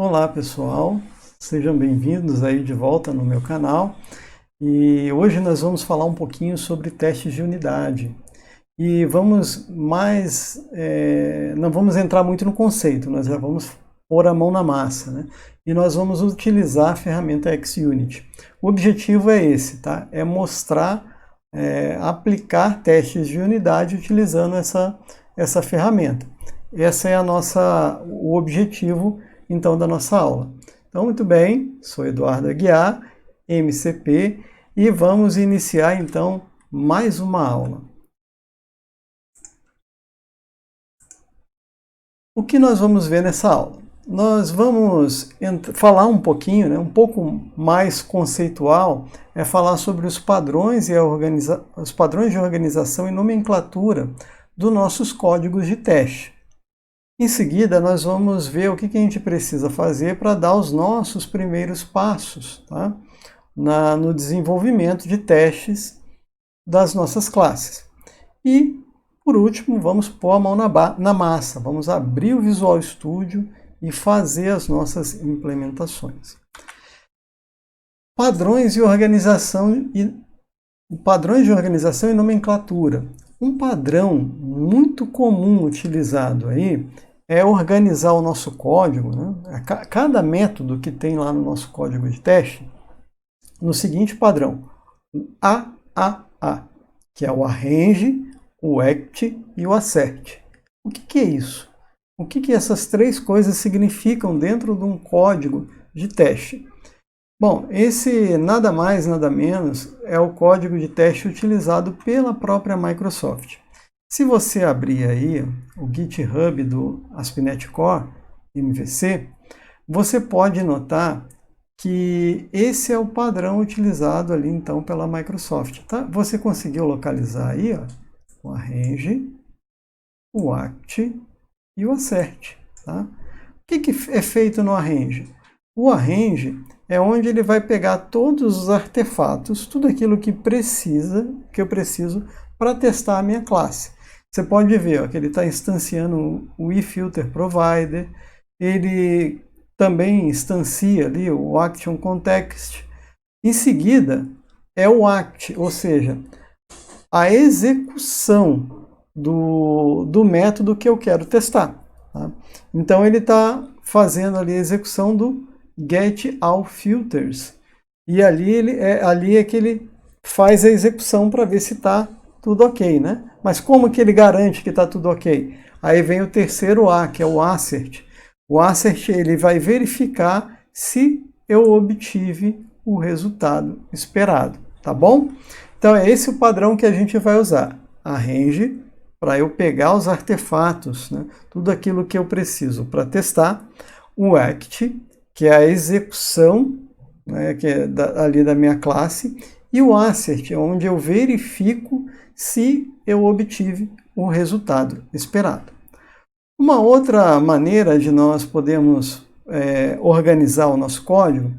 Olá pessoal, sejam bem-vindos aí de volta no meu canal e hoje nós vamos falar um pouquinho sobre testes de unidade e não vamos entrar muito no conceito, nós já vamos pôr a mão na massa, né? E nós vamos utilizar a ferramenta XUnit. O objetivo é esse, tá? É mostrar, aplicar testes de unidade utilizando essa ferramenta. Esse é o objetivo então da nossa aula. Então, muito bem, sou Eduardo Aguiar, MCP, e vamos iniciar então mais uma aula. O que nós vamos ver nessa aula? Nós vamos falar um pouquinho, um pouco mais conceitual, falar sobre os padrões os padrões de organização e nomenclatura dos nossos códigos de teste. Em seguida, nós vamos ver o que a gente precisa fazer para dar os nossos primeiros passos, tá? No desenvolvimento de testes das nossas classes. E, por último, vamos pôr a mão na massa, vamos abrir o Visual Studio e fazer as nossas implementações. Padrões de organização e nomenclatura. Um padrão muito comum utilizado aí é organizar o nosso código, né? Cada método que tem lá no nosso código de teste, no seguinte padrão, o AAA, que é o Arrange, o Act e o Assert. O que é isso? O que essas três coisas significam dentro de um código de teste? Bom, esse nada mais, nada menos é o código de teste utilizado pela própria Microsoft. Se você abrir aí o GitHub do ASP.NET Core MVC, você pode notar que esse é o padrão utilizado ali então pela Microsoft. Tá? Você conseguiu localizar aí o Arrange, o Act e o Assert. Tá? O que é feito no Arrange? O Arrange é onde ele vai pegar todos os artefatos, tudo aquilo que eu preciso para testar a minha classe. Você pode ver que ele está instanciando o eFilterProvider, ele também instancia ali o ActionContext. Em seguida, é o Act, ou seja, a execução do método que eu quero testar. Tá? Então, ele está fazendo ali a execução do getAllFilters. E ali é que ele faz a execução para ver se está tudo ok, né? Mas como que ele garante que está tudo ok? Aí vem o terceiro A, que é o Assert. O Assert ele vai verificar se eu obtive o resultado esperado, tá bom? Então é esse o padrão que a gente vai usar. Arrange, para eu pegar os artefatos, né? Tudo aquilo que eu preciso para testar. O Act, que é a execução, né? Que é ali da minha classe. E o Assert, onde eu verifico se eu obtive o resultado esperado. Uma outra maneira de nós podermos organizar o nosso código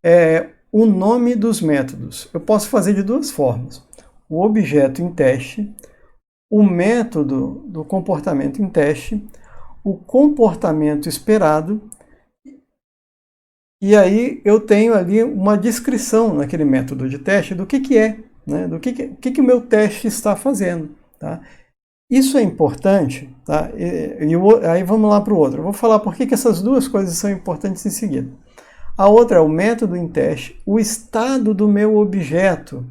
é o nome dos métodos. Eu posso fazer de duas formas. O objeto em teste, o método do comportamento em teste, o comportamento esperado, e aí eu tenho ali uma descrição naquele método de teste do que é, né? Do que o meu teste está fazendo. Tá? Isso é importante, tá? Aí vamos lá para o outro. Eu vou falar por que essas duas coisas são importantes em seguida. A outra é o método em teste, o estado do meu objeto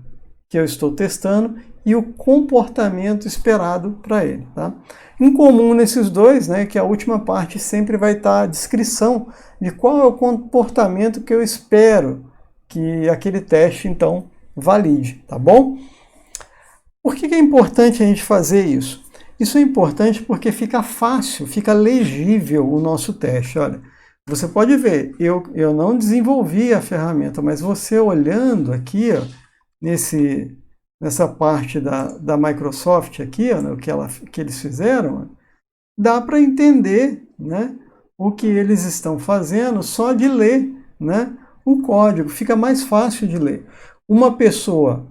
que eu estou testando e o comportamento esperado para ele. Tá? Em comum nesses dois, né, que a última parte sempre vai estar a descrição de qual é o comportamento que eu espero que aquele teste, então, valide, tá bom? Por que é importante a gente fazer isso? Isso é importante porque fica fácil, fica legível o nosso teste. Olha, você pode ver, eu não desenvolvi a ferramenta, mas você olhando aqui, ó, nessa parte da Microsoft aqui, ó, o que eles fizeram, dá para entender, né, o que eles estão fazendo só de ler, né, o código. Fica mais fácil de ler. Uma pessoa,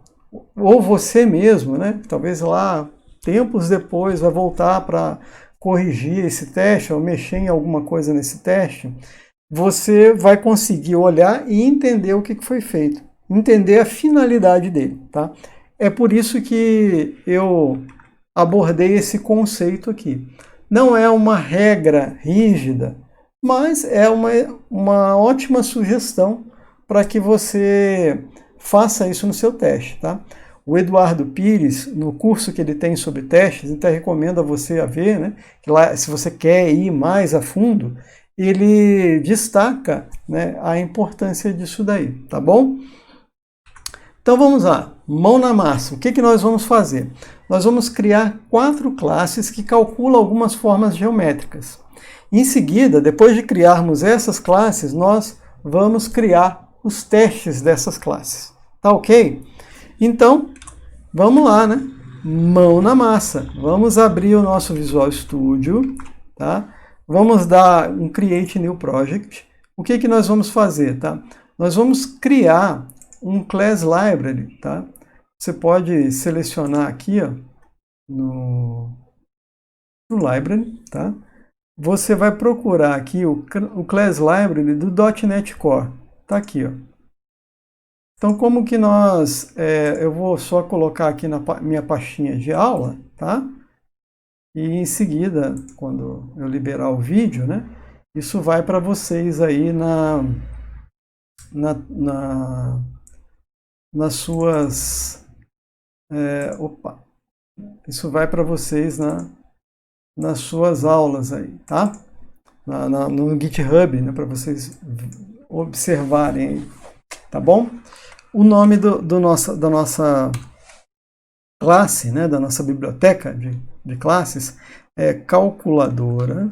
ou você mesmo, né, talvez lá, tempos depois, vai voltar para corrigir esse teste ou mexer em alguma coisa nesse teste, você vai conseguir olhar e entender o que foi feito, entender a finalidade dele, tá? É por isso que eu abordei esse conceito aqui. Não é uma regra rígida, mas é uma ótima sugestão para que você faça isso no seu teste, tá? O Eduardo Pires, no curso que ele tem sobre testes, então recomendo a você a ver, né? Que lá, se você quer ir mais a fundo, ele destaca, né, a importância disso daí, tá bom? Então vamos lá, mão na massa. O que nós vamos fazer? Nós vamos criar 4 classes que calculam algumas formas geométricas. Em seguida, depois de criarmos essas classes, nós vamos criar os testes dessas classes. Tá ok? Então, vamos lá, né? Mão na massa. Vamos abrir o nosso Visual Studio, tá? Vamos dar um Create New Project. O que nós vamos fazer, tá? Nós vamos criar um Class Library, tá? Você pode selecionar aqui, ó, no Library, tá? Você vai procurar aqui o Class Library do .NET Core. Tá aqui, ó. Então, como que eu vou só colocar aqui na minha pastinha de aula, tá? E em seguida, quando eu liberar o vídeo, né? Isso vai para vocês aí nas suas... Isso vai para vocês nas suas aulas aí, tá? No GitHub, né? Para vocês observarem aí, tá bom? O nome da nossa classe, né, da nossa biblioteca de classes é calculadora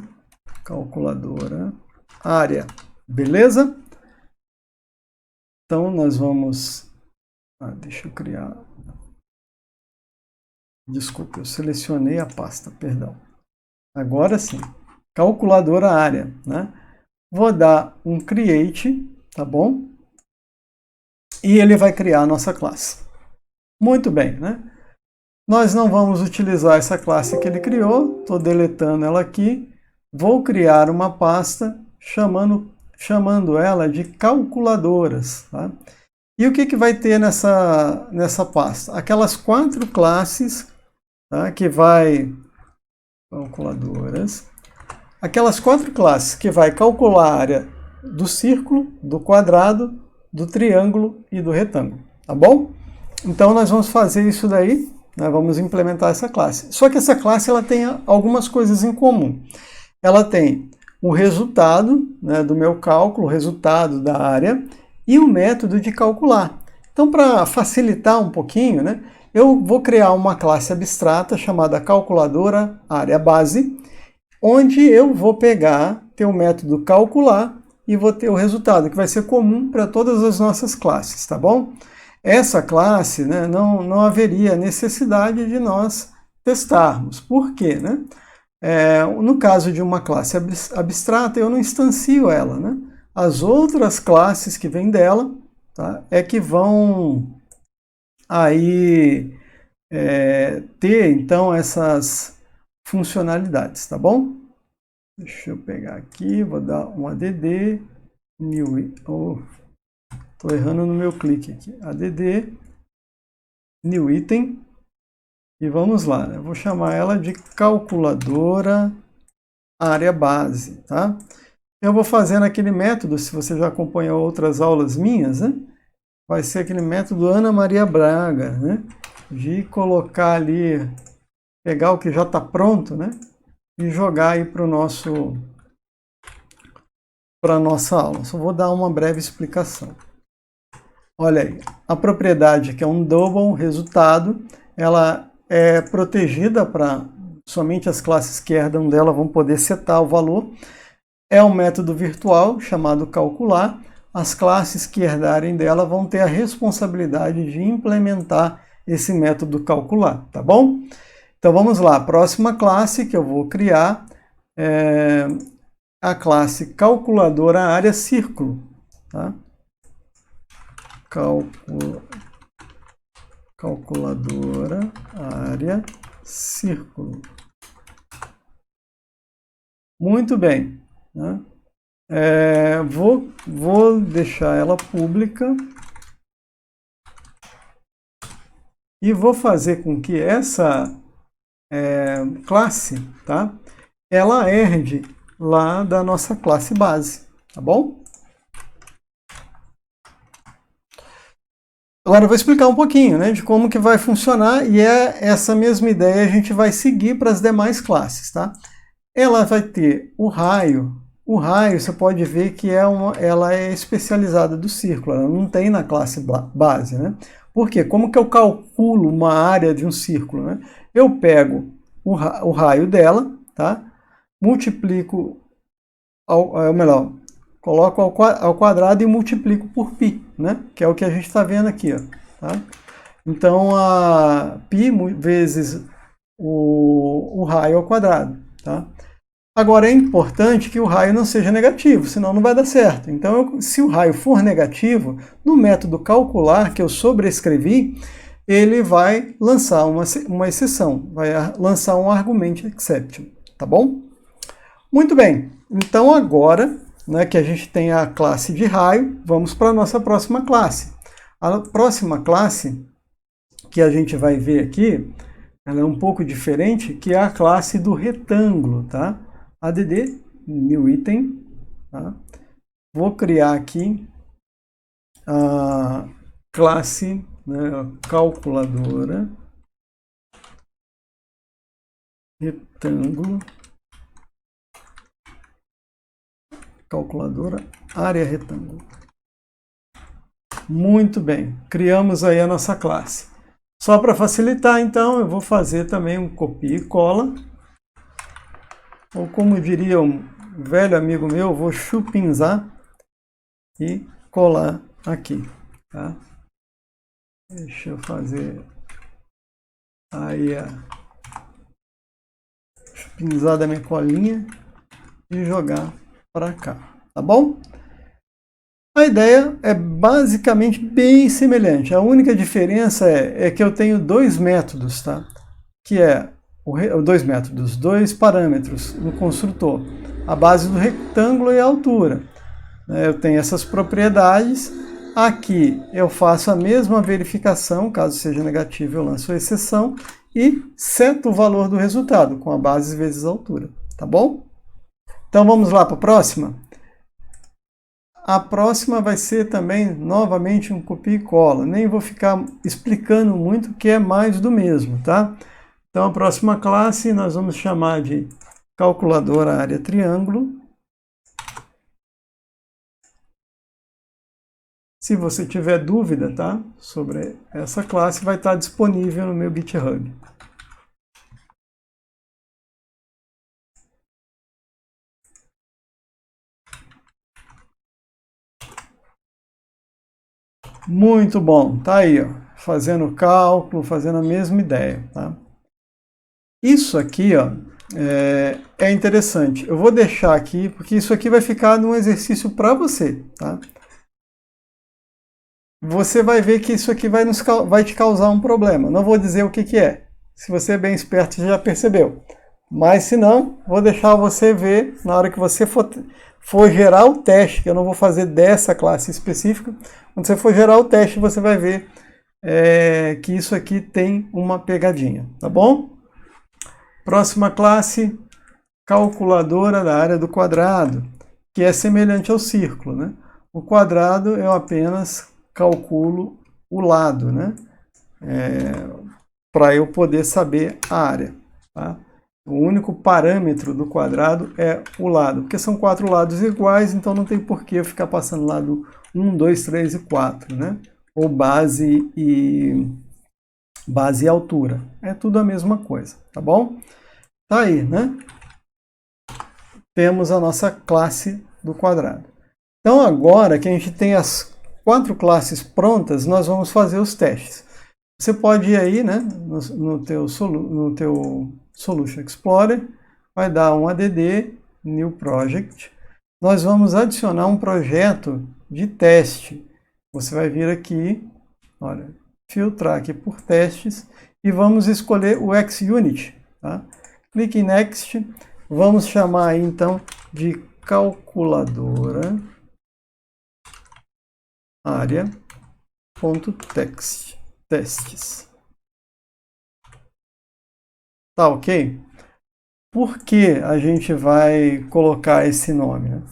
área, beleza? Então nós vamos... deixa eu criar... Desculpa, eu selecionei a pasta, perdão. Agora sim, calculadora área, né? Vou dar um create, tá bom? E ele vai criar a nossa classe. Muito bem, né? Nós não vamos utilizar essa classe que ele criou, estou deletando ela aqui. Vou criar uma pasta chamando ela de calculadoras. Tá? E o que vai ter nessa pasta? Aquelas 4 classes, tá? Que vai... Calculadoras. Aquelas 4 classes que vai calcular a área do círculo, do quadrado, do triângulo e do retângulo, tá bom? Então nós vamos fazer isso daí, né? Vamos implementar essa classe. Só que essa classe ela tem algumas coisas em comum. Ela tem o resultado, né, do meu cálculo, o resultado da área e o método de calcular. Então, para facilitar um pouquinho, né, eu vou criar uma classe abstrata chamada calculadora área base, onde eu vou ter o método calcular e vou ter o resultado, que vai ser comum para todas as nossas classes, tá bom? Essa classe, né, não haveria necessidade de nós testarmos. Por quê? Né? No caso de uma classe abstrata, eu não instancio ela. Né? As outras classes que vêm dela, tá, é que vão aí ter, então, essas funcionalidades, tá bom? Deixa eu pegar aqui, vou dar um add new... Estou errando no meu clique aqui. Add new item. E vamos lá, né? Eu vou chamar ela de calculadora área base, tá? Eu vou fazendo aquele método, se você já acompanhou outras aulas minhas, né? Vai ser aquele método Ana Maria Braga, né? De colocar ali, pegar o que já está pronto, né? E jogar aí para a nossa aula. Só vou dar uma breve explicação. Olha aí, a propriedade que é um double resultado, ela é protegida para somente as classes que herdam dela vão poder setar o valor. É um método virtual chamado calcular. As classes que herdarem dela vão ter a responsabilidade de implementar esse método calcular, tá bom? Então vamos lá, a próxima classe que eu vou criar é a classe calculadora área círculo, tá? Calculadora área círculo. Muito bem, né? Vou deixar ela pública e vou fazer com que essa classe, tá? Ela herde lá da nossa classe base, tá bom? Agora eu vou explicar um pouquinho, né, de como que vai funcionar, e essa mesma ideia a gente vai seguir para as demais classes, tá? Ela vai ter o raio. O raio, você pode ver que ela é especializada do círculo, ela não tem na classe base, né? Por quê? Como que eu calculo uma área de um círculo, né? Eu pego o raio dela, tá? Multiplico, ou melhor, coloco ao quadrado e multiplico por π, né? Que é o que a gente está vendo aqui, ó, tá? Então, π vezes o raio ao quadrado, tá? Agora, é importante que o raio não seja negativo, senão não vai dar certo. Então, se o raio for negativo, no método calcular que eu sobrescrevi, ele vai lançar uma exceção, vai lançar um argument exception, tá bom? Muito bem, então agora, né, que a gente tem a classe de raio, vamos para a nossa próxima classe. A próxima classe que a gente vai ver aqui, ela é um pouco diferente, que é a classe do retângulo, tá? add new item, tá? Vou criar aqui a classe, né, calculadora retângulo, calculadora área retângulo. Muito bem, criamos aí a nossa classe. Só para facilitar, então, eu vou fazer também um copia e cola. Ou como diria um velho amigo meu, eu vou chupinzar e colar aqui, tá? Deixa eu fazer aí a chupinzar da minha colinha e jogar para cá, tá bom? A ideia é basicamente bem semelhante. A única diferença é que eu tenho dois métodos, tá? Que é dois parâmetros no construtor, a base do retângulo e a altura. Eu tenho essas propriedades. Aqui eu faço a mesma verificação, caso seja negativo eu lanço a exceção e seto o valor do resultado com a base vezes a altura, tá bom? Então vamos lá para a próxima? A próxima vai ser também, novamente, um copia e cola. Nem vou ficar explicando muito, que é mais do mesmo, tá? Então, a próxima classe nós vamos chamar de calculadora área triângulo. Se você tiver dúvida, tá, sobre essa classe, vai estar disponível no meu GitHub. Muito bom, tá aí, ó, fazendo o cálculo, fazendo a mesma ideia, tá? Isso aqui, ó, é interessante. Eu vou deixar aqui, porque isso aqui vai ficar num exercício para você, tá? Você vai ver que isso aqui vai te causar um problema. Não vou dizer o que que é. Se você é bem esperto, você já percebeu. Mas se não, vou deixar você ver na hora que você for gerar o teste, que eu não vou fazer dessa classe específica. Quando você for gerar o teste, você vai ver que isso aqui tem uma pegadinha, tá bom? Próxima classe, calculadora da área do quadrado, que é semelhante ao círculo, né? O quadrado eu apenas calculo o lado, né? Para eu poder saber a área, tá? O único parâmetro do quadrado é o lado, porque são 4 lados iguais, então não tem por que eu ficar passando lado 1, 2, 3 e 4, né? Ou base e altura. É tudo a mesma coisa, tá bom? Tá aí, né? Temos a nossa classe do quadrado. Então agora que a gente tem as 4 classes prontas, nós vamos fazer os testes. Você pode ir aí, né, no teu Solution Explorer, vai dar um add new project. Nós vamos adicionar um projeto de teste. Você vai vir aqui, olha, filtrar aqui por testes e vamos escolher o XUnit, tá? Clique em Next. Vamos chamar aí então de calculadora área.testes. Tá ok? Por que a gente vai colocar esse nome, né?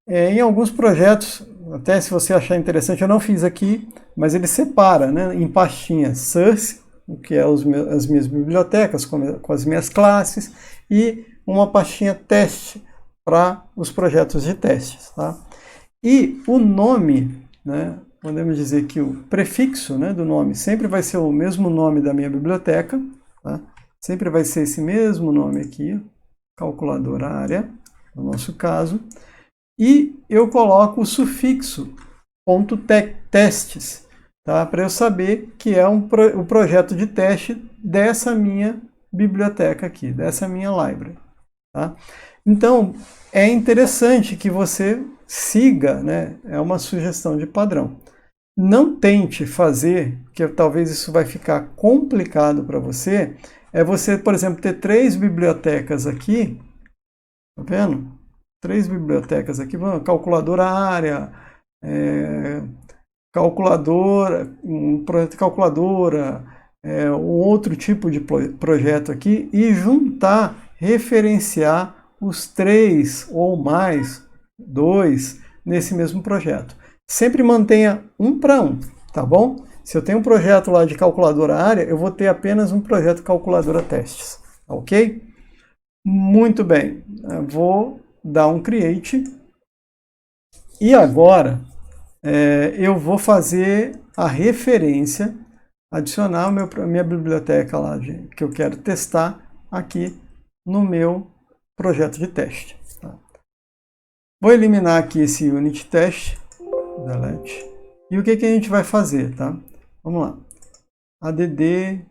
Em alguns projetos, até se você achar interessante, eu não fiz aqui, mas ele separa, né, em pastinhas source, que é as minhas bibliotecas com as minhas classes, e uma pastinha teste para os projetos de testes. Tá? E o nome, né, podemos dizer que o prefixo, né, do nome sempre vai ser o mesmo nome da minha biblioteca, tá? Sempre vai ser esse mesmo nome aqui, calculadora área, no nosso caso. E eu coloco o sufixo .testes, tá? Para eu saber que é o projeto de teste dessa minha biblioteca aqui, dessa minha library. Tá? Então, é interessante que você siga, né? É uma sugestão de padrão. Não tente fazer, que talvez isso vai ficar complicado para você, é você, por exemplo, ter 3 bibliotecas aqui, tá vendo? 3 bibliotecas aqui, calculadora área, calculadora, um projeto de calculadora, um outro tipo de projeto aqui, e juntar, referenciar os 3 ou mais, 2, nesse mesmo projeto. Sempre mantenha um para um, tá bom? Se eu tenho um projeto lá de calculadora área, eu vou ter apenas um projeto calculadora testes, ok? Muito bem, eu vou dar um create, e agora eu vou fazer a referência, adicionar a minha biblioteca lá que eu quero testar aqui no meu projeto de teste. Tá? Vou eliminar aqui esse unit test, delete, e o que a gente vai fazer, tá? Vamos lá, add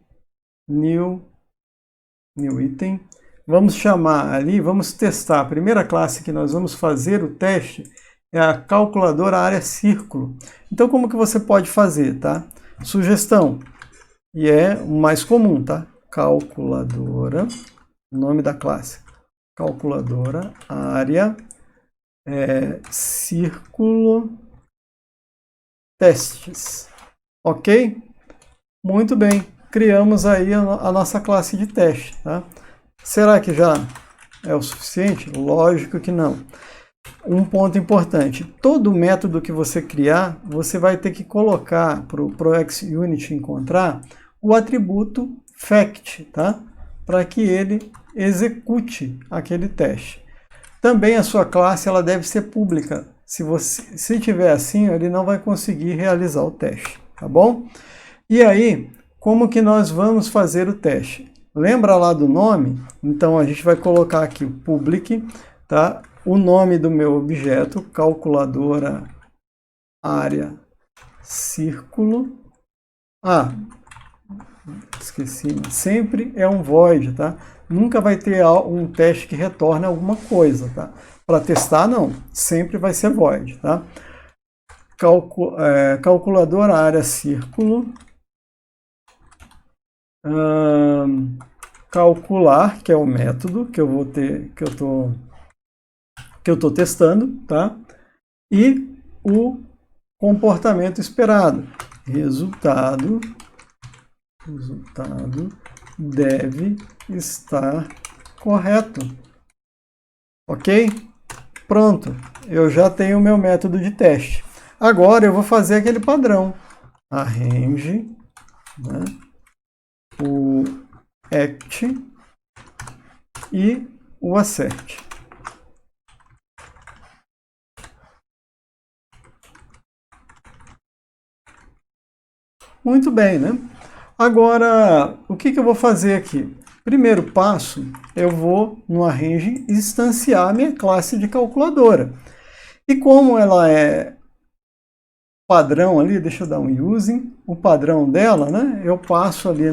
new item, vamos chamar ali, vamos testar, a primeira classe que nós vamos fazer o teste é a calculadora área círculo. Então, como que você pode fazer, tá? Sugestão, e é o mais comum, tá? Calculadora, nome da classe, calculadora área círculo testes. Ok? Muito bem, criamos aí a nossa classe de teste, tá? Será que já é o suficiente? Lógico que não. Um ponto importante, todo método que você criar, você vai ter que colocar para o ProXUnit encontrar o atributo fact, tá? Para que ele execute aquele teste. Também a sua classe ela deve ser pública. Se tiver assim, ele não vai conseguir realizar o teste, tá bom? E aí, como que nós vamos fazer o teste? Lembra lá do nome? Então a gente vai colocar aqui o public, tá? O nome do meu objeto, calculadora área círculo. Esqueci, sempre é um void, tá? Nunca vai ter um teste que retorne alguma coisa, tá? Para testar, não. Sempre vai ser void, tá? Calculadora área círculo. Calcular, que é o método que eu vou ter, que eu estou testando, tá? E o comportamento esperado. Resultado deve estar correto. Ok? Pronto, eu já tenho o meu método de teste. Agora eu vou fazer aquele padrão. Arrange, né? O act e o assert. Muito bem, né? Agora, o que eu vou fazer aqui? Primeiro passo, eu vou no Arrange instanciar a minha classe de calculadora. E como ela é padrão ali, deixa eu dar um using, o padrão dela, né? Eu passo ali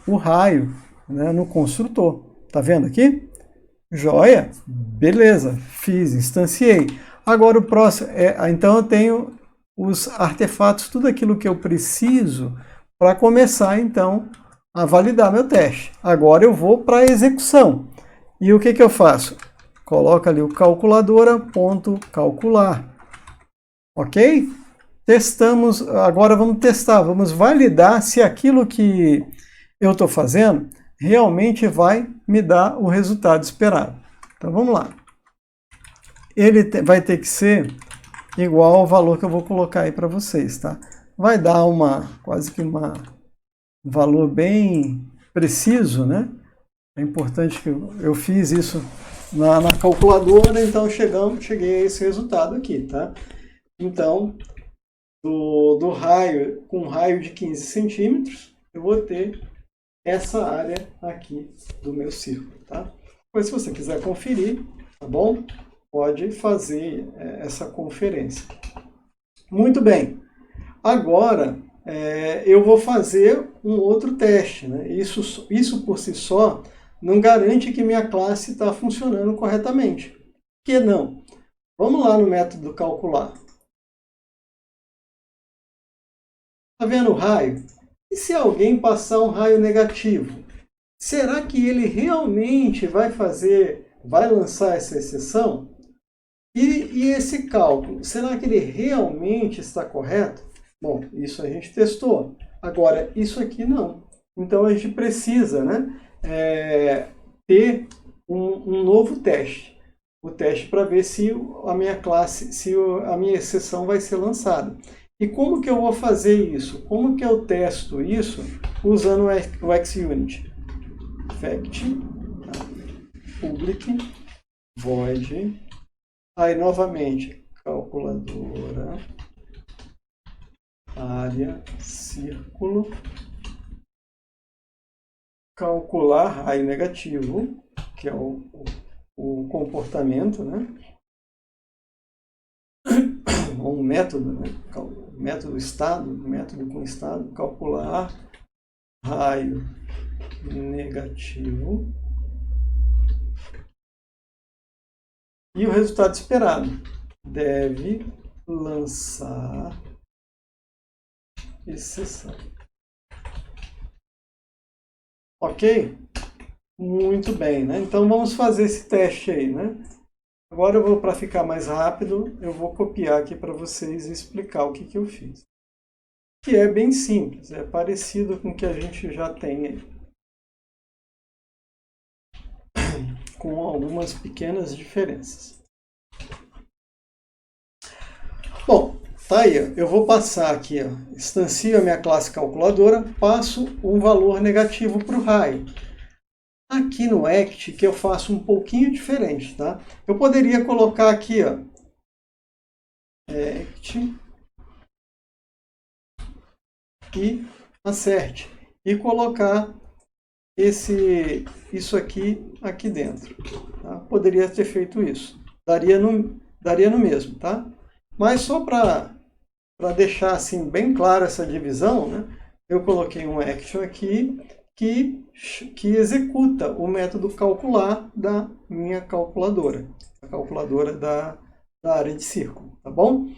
o raio, né, no construtor. Tá vendo aqui? Joia? Beleza, fiz, instanciei. Agora o próximo, então eu tenho os artefatos, tudo aquilo que eu preciso para começar então a validar meu teste. Agora eu vou para a execução. E o que eu faço? coloca ali o calculadora.calcular. Ok? Testamos, agora vamos testar, vamos validar se aquilo que eu estou fazendo realmente vai me dar o resultado esperado. Então vamos lá. Ele vai ter que ser igual ao valor que eu vou colocar aí para vocês, tá? Vai dar quase que um valor bem preciso, né? É importante que eu fiz isso na calculadora, então cheguei a esse resultado aqui, tá? Então, do raio, com um raio de 15 centímetros, eu vou ter essa área aqui do meu círculo, tá? Mas se você quiser conferir, tá bom? Pode fazer essa conferência. Muito bem. Agora, eu vou fazer um outro teste, né? Isso por si só não garante que minha classe está funcionando corretamente. Por que não? Vamos lá no método calcular. Está vendo o raio? E se alguém passar um raio negativo? Será que ele realmente vai lançar essa exceção? E esse cálculo, será que ele realmente está correto? Bom, isso a gente testou. Agora, isso aqui não. Então a gente precisa, né, ter um novo teste. O teste para ver se a minha classe, se a minha exceção vai ser lançada. E como que eu vou fazer isso? Como que eu testo isso usando o XUnit? Fact, public, void, aí novamente, calculadora, área, círculo, calcular raio negativo, que é o comportamento, né? Um método, né? Método estado, método com estado, calcular raio negativo e o resultado esperado. Deve lançar exceção. Ok? Muito bem, né? Então vamos fazer esse teste aí, né? Agora para ficar mais rápido, eu vou copiar aqui para vocês e explicar o que eu fiz. Que é bem simples, é parecido com o que a gente já tem aí. Com algumas pequenas diferenças. Bom, tá aí, eu vou passar aqui, ó, instancio a minha classe calculadora, passo um valor negativo para o raio. Aqui no ACT, que eu faço um pouquinho diferente, tá? Eu poderia colocar aqui, ó, ACT e acerte, e colocar isso aqui dentro. Tá? Poderia ter feito isso. Daria no mesmo, tá? Mas só para deixar assim bem clara essa divisão, né? Eu coloquei um action aqui que executa o método calcular da minha calculadora, a calculadora da área de círculo, tá bom?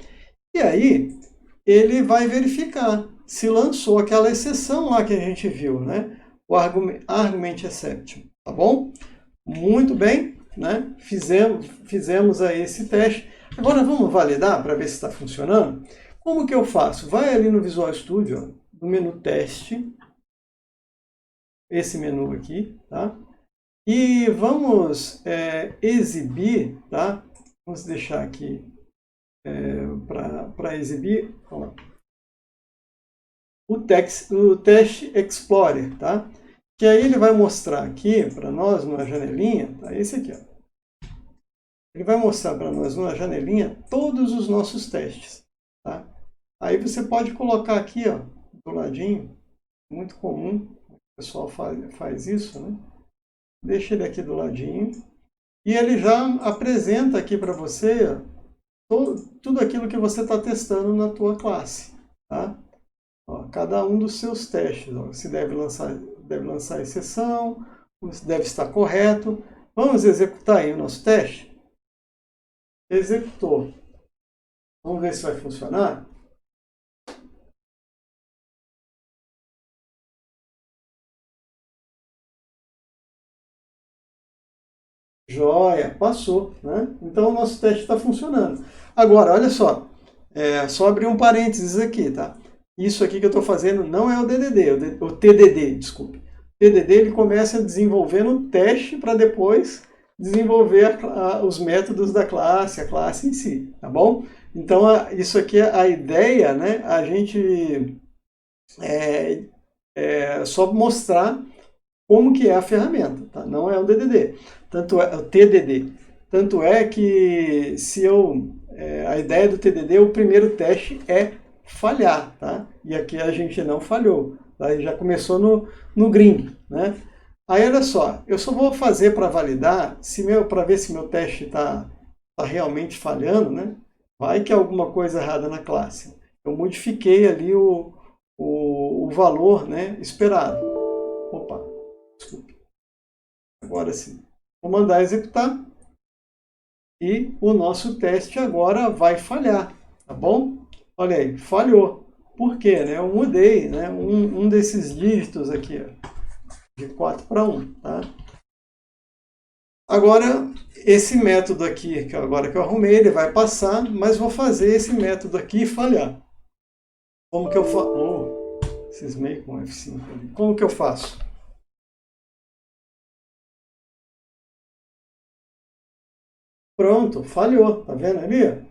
E aí ele vai verificar se lançou aquela exceção lá que a gente viu, né? O argument exception, tá bom? Muito bem, né? Fizemos aí esse teste. Agora vamos validar para ver se está funcionando. Como que eu faço? Vai ali no Visual Studio, ó, no menu teste, esse menu aqui, tá? E vamos exibir, tá? Vamos deixar aqui para exibir ó, o Teste Explorer, tá? Que aí ele vai mostrar aqui para nós, numa janelinha, tá? Esse aqui, ó. Ele vai mostrar para nós, numa janelinha, todos os nossos testes, tá? Aí você pode colocar aqui, ó, do ladinho, muito comum, o pessoal faz isso, né? Deixa ele aqui do ladinho. E ele já apresenta aqui para você tudo aquilo que você está testando na tua classe, tá? Ó, cada um dos seus testes, ó, se deve lançar exceção, se deve estar correto. Vamos executar aí o nosso teste? Executou. Vamos ver se vai funcionar? Joia, passou, né? Então o nosso teste está funcionando. Agora, olha só, só abrir um parênteses aqui, tá? Isso aqui que eu estou fazendo não é o DDD, o TDD, desculpe. O TDD ele começa desenvolvendo um teste para depois desenvolver os métodos da classe, a classe em si, tá bom? Então isso aqui é a ideia, né? A gente só mostrar como que é a ferramenta, tá? Não é o DDD, tanto é o TDD. Tanto é que se a ideia do TDD, o primeiro teste é falhar, tá? E aqui a gente não falhou, tá? Já começou no green, né? Aí olha só, eu só vou fazer para validar, para ver se meu teste tá realmente falhando, né? Vai que é alguma coisa errada na classe. Eu modifiquei ali o valor, né, esperado. Opa, desculpe. Agora sim. Vou mandar executar e o nosso teste agora vai falhar, tá bom? Olha aí, falhou. Por quê? Né? Eu mudei, né, um desses dígitos aqui, ó, de 4 para 1. Tá? Agora, esse método aqui, agora que eu arrumei, ele vai passar, mas vou fazer esse método aqui falhar. Como que eu faço? Oh, cismei com F5 ali. Como que eu faço? Pronto, falhou, tá vendo ali?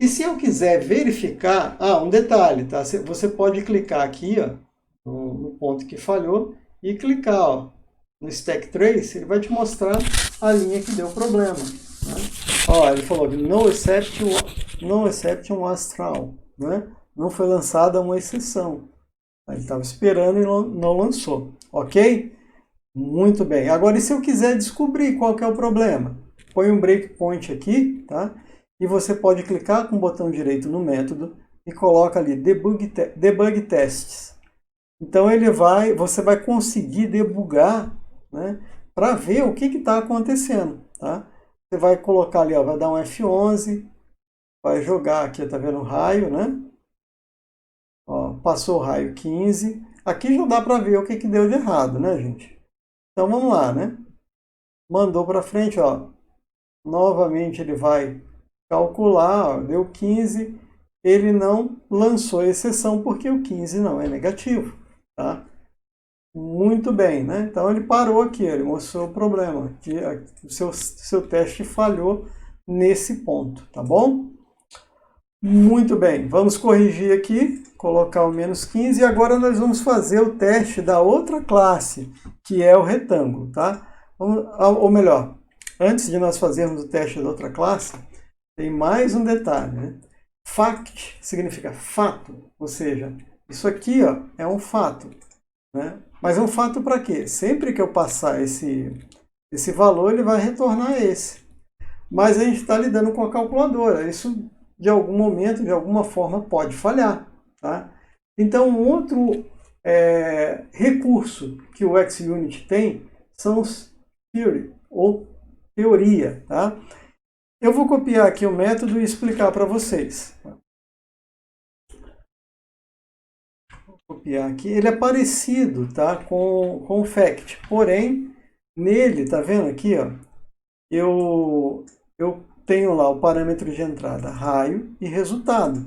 E se eu quiser verificar, um detalhe, tá? Você pode clicar aqui, ó, no ponto que falhou e clicar, ó, no Stack Trace, ele vai te mostrar a linha que deu problema. Né? Ó, ele falou que no exception was thrown, né? Não foi lançada uma exceção. Ele estava esperando e não lançou, ok? Muito bem. Agora, e se eu quiser descobrir qual que é o problema? Põe um breakpoint aqui, tá? E você pode clicar com o botão direito no método e coloca ali debug tests. Então você vai conseguir debugar, né, para ver o que está acontecendo, tá? Você vai colocar ali, ó, vai dar um F11, vai jogar aqui, tá vendo o raio, né? Ó, passou o raio 15. Aqui já dá para ver o que deu de errado, né, gente? Então vamos lá, né? Mandou para frente, ó. Novamente ele vai calcular, ó, deu 15. Ele não lançou a exceção porque o 15 não é negativo, tá? Muito bem, né? Então ele parou aqui, ele mostrou o problema, que o seu teste falhou nesse ponto, tá bom? Muito bem, vamos corrigir aqui, colocar o menos 15 e agora nós vamos fazer o teste da outra classe, que é o retângulo, tá? Ou melhor, antes de nós fazermos o teste da outra classe, tem mais um detalhe, né? Fact significa fato, ou seja, isso aqui, ó, é um fato, né? Mas é um fato para quê? Sempre que eu passar esse valor, ele vai retornar esse. Mas a gente está lidando com a calculadora. Isso, de algum momento, de alguma forma, pode falhar. Tá? Então, um outro recurso que o XUnit tem são os theory, ou teoria. Tá? Eu vou copiar aqui o método e explicar para vocês. Vou copiar aqui. Ele é parecido, tá, com o fact, porém, nele, tá vendo aqui, ó, eu tenho lá o parâmetro de entrada raio e resultado.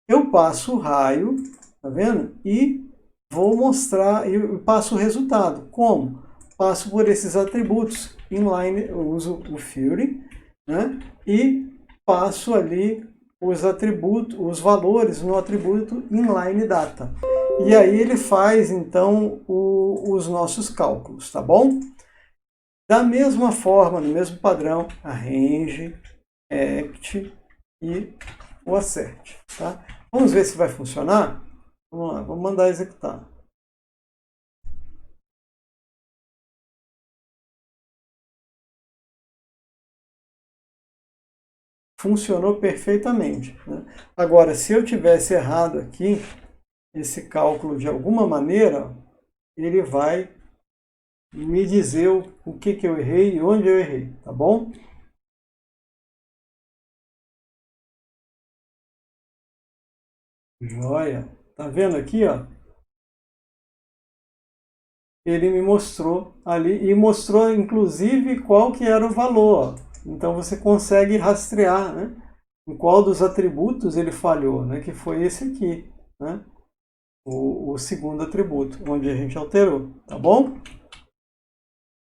Eu passo o raio, tá vendo? E vou mostrar, e passo o resultado. Como? Passo por esses atributos inline, eu uso o Fury, né? E passo ali os atributos, os valores no atributo inline data. E aí ele faz então os nossos cálculos, tá bom? Da mesma forma, no mesmo padrão, arrange, act e o assert. Tá? Vamos ver se vai funcionar? Vamos lá, vamos mandar executar. Funcionou perfeitamente. Né? Agora, se eu tivesse errado aqui, esse cálculo de alguma maneira, ele vai me dizer o que eu errei e onde eu errei, tá bom? Joia. Tá vendo aqui, ó? ele me mostrou ali, e mostrou inclusive qual que era o valor. Então você consegue rastrear, né, em qual dos atributos ele falhou, né, que foi esse aqui, né, o segundo atributo, onde a gente alterou, tá bom?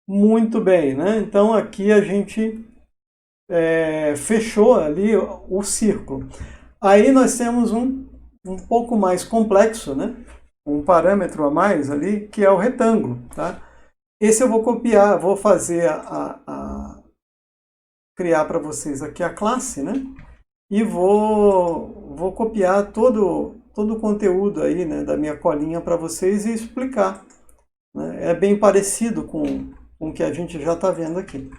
Muito bem, né? Então aqui a gente fechou ali o círculo. Aí nós temos um pouco mais complexo, né? Um parâmetro a mais ali, que é o retângulo, tá? Esse eu vou copiar, vou fazer criar para vocês aqui a classe, né? E vou copiar todo o conteúdo aí, né, da minha colinha para vocês e explicar, né? É bem parecido com o que a gente já está vendo aqui.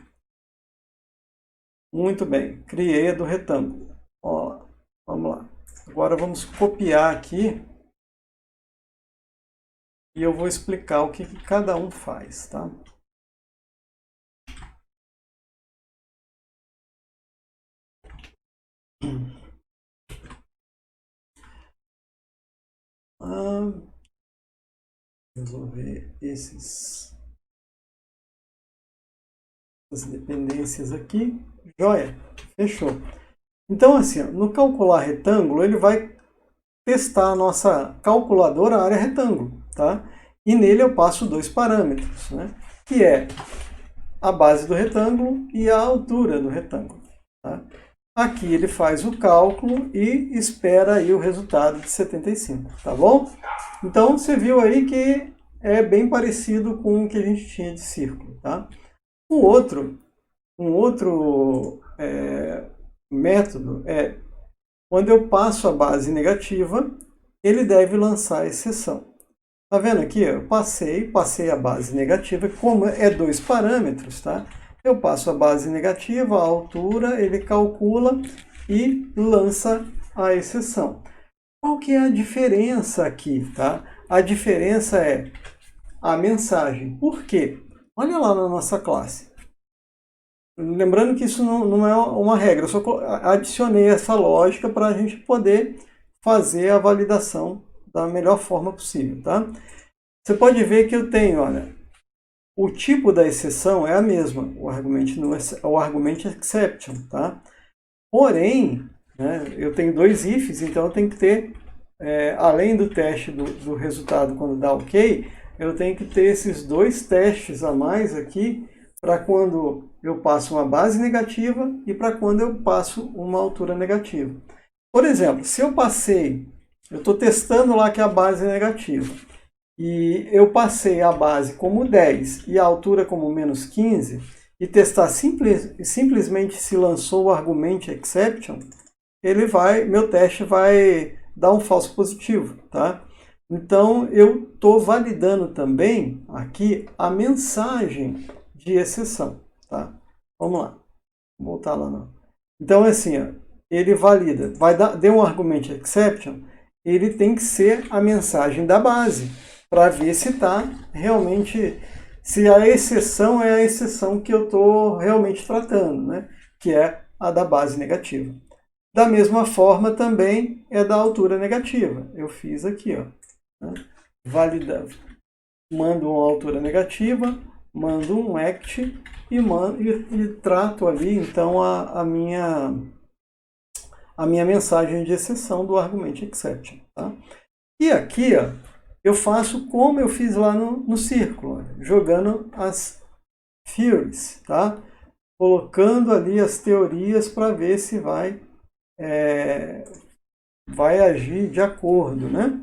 Muito bem, criei a do retângulo. Ó, vamos lá. Agora vamos copiar aqui e eu vou explicar o que cada um faz, tá? Resolver essas dependências aqui. Joia, fechou. Então, assim, no calcular retângulo, ele vai testar a nossa calculadora área retângulo, tá? E nele eu passo dois parâmetros, né? Que é a base do retângulo e a altura do retângulo, tá? Aqui ele faz o cálculo e espera aí o resultado de 75, tá bom? Então você viu aí que é bem parecido com o que a gente tinha de círculo, tá? Um outro método é quando eu passo a base negativa, ele deve lançar a exceção. Tá vendo aqui? Eu passei a base negativa, como é dois parâmetros, tá? Eu passo a base negativa, a altura, ele calcula e lança a exceção. Qual que é a diferença aqui, tá? A diferença é a mensagem. Por quê? Olha lá na nossa classe. Lembrando que isso não é uma regra, eu só adicionei essa lógica para a gente poder fazer a validação da melhor forma possível, tá? Você pode ver que eu tenho, olha, o tipo da exceção é a mesma, o argument exception, tá? Porém, né, eu tenho dois ifs, então eu tenho que ter, além do teste do resultado quando dá ok, eu tenho que ter esses dois testes a mais aqui para quando eu passo uma base negativa e para quando eu passo uma altura negativa. Por exemplo, se eu estou testando lá que a base é negativa, e eu passei a base como 10 e a altura como menos 15, e testar simplesmente se lançou o argument exception, meu teste vai dar um falso positivo, tá? Então eu estou validando também aqui a mensagem de exceção, tá? Vamos lá, vou voltar lá não. Então é assim, ó, ele valida, deu um argument exception, ele tem que ser a mensagem da base, para ver se está realmente, se a exceção é a exceção que eu estou realmente tratando, né? Que é a da base negativa. Da mesma forma também é da altura negativa. Eu fiz aqui, ó, né? Mando uma altura negativa, mando um act e trato ali então a minha mensagem de exceção do argument exception, tá? E aqui, ó, eu faço como eu fiz lá no círculo, jogando as theories, tá? Colocando ali as teorias para ver se vai agir de acordo, né?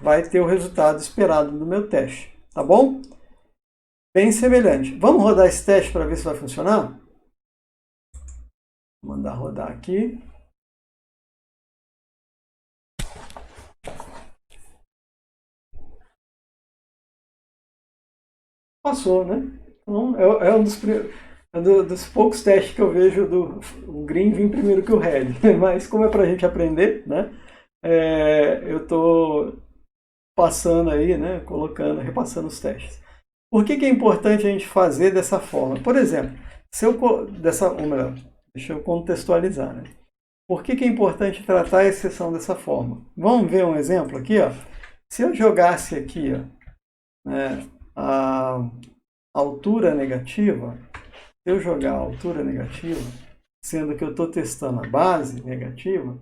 Vai ter o resultado esperado do meu teste, tá bom? Bem semelhante. Vamos rodar esse teste para ver se vai funcionar? Vou mandar rodar aqui. Passou, né? Então, é um dos poucos testes que eu vejo o green vir primeiro que o red. Mas como é para a gente aprender, né? Eu estou passando aí, né? Repassando os testes. Por que é importante a gente fazer dessa forma? Por exemplo, deixa eu contextualizar, né? Por que é importante tratar a exceção dessa forma? Vamos ver um exemplo aqui, ó. Se eu jogasse aqui, ó, né, a altura negativa, se eu jogar a altura negativa, sendo que eu estou testando a base negativa,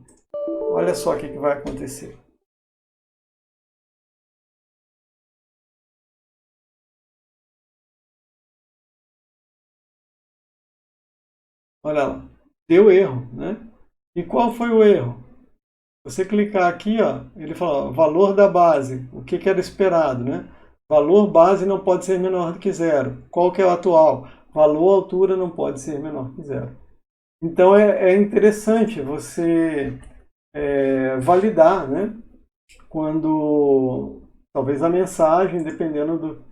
olha só o que vai acontecer. Olha lá, deu erro, né? E qual foi o erro? Você clicar aqui, ó, ele fala, ó, valor da base, o que era esperado, né? Valor base não pode ser menor do que zero. Qual que é o atual? Valor altura não pode ser menor que zero. Então é interessante você validar, né? Quando talvez a mensagem, dependendo do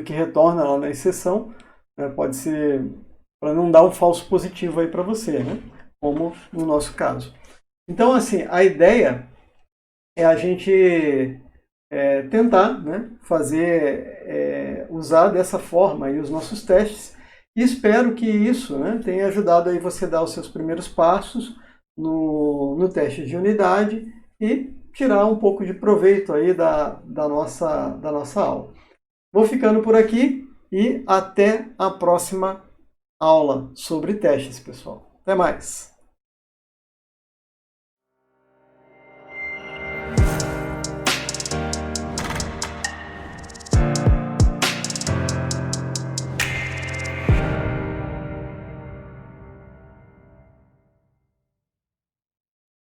que retorna lá na exceção, né, pode ser para não dar um falso positivo aí para você, né? Como no nosso caso. Então, assim, a ideia é a gente tentar, né, usar dessa forma aí os nossos testes, e espero que isso, né, tenha ajudado aí você a dar os seus primeiros passos no teste de unidade e tirar um pouco de proveito aí da nossa aula. Vou ficando por aqui e até a próxima aula sobre testes, pessoal. Até mais!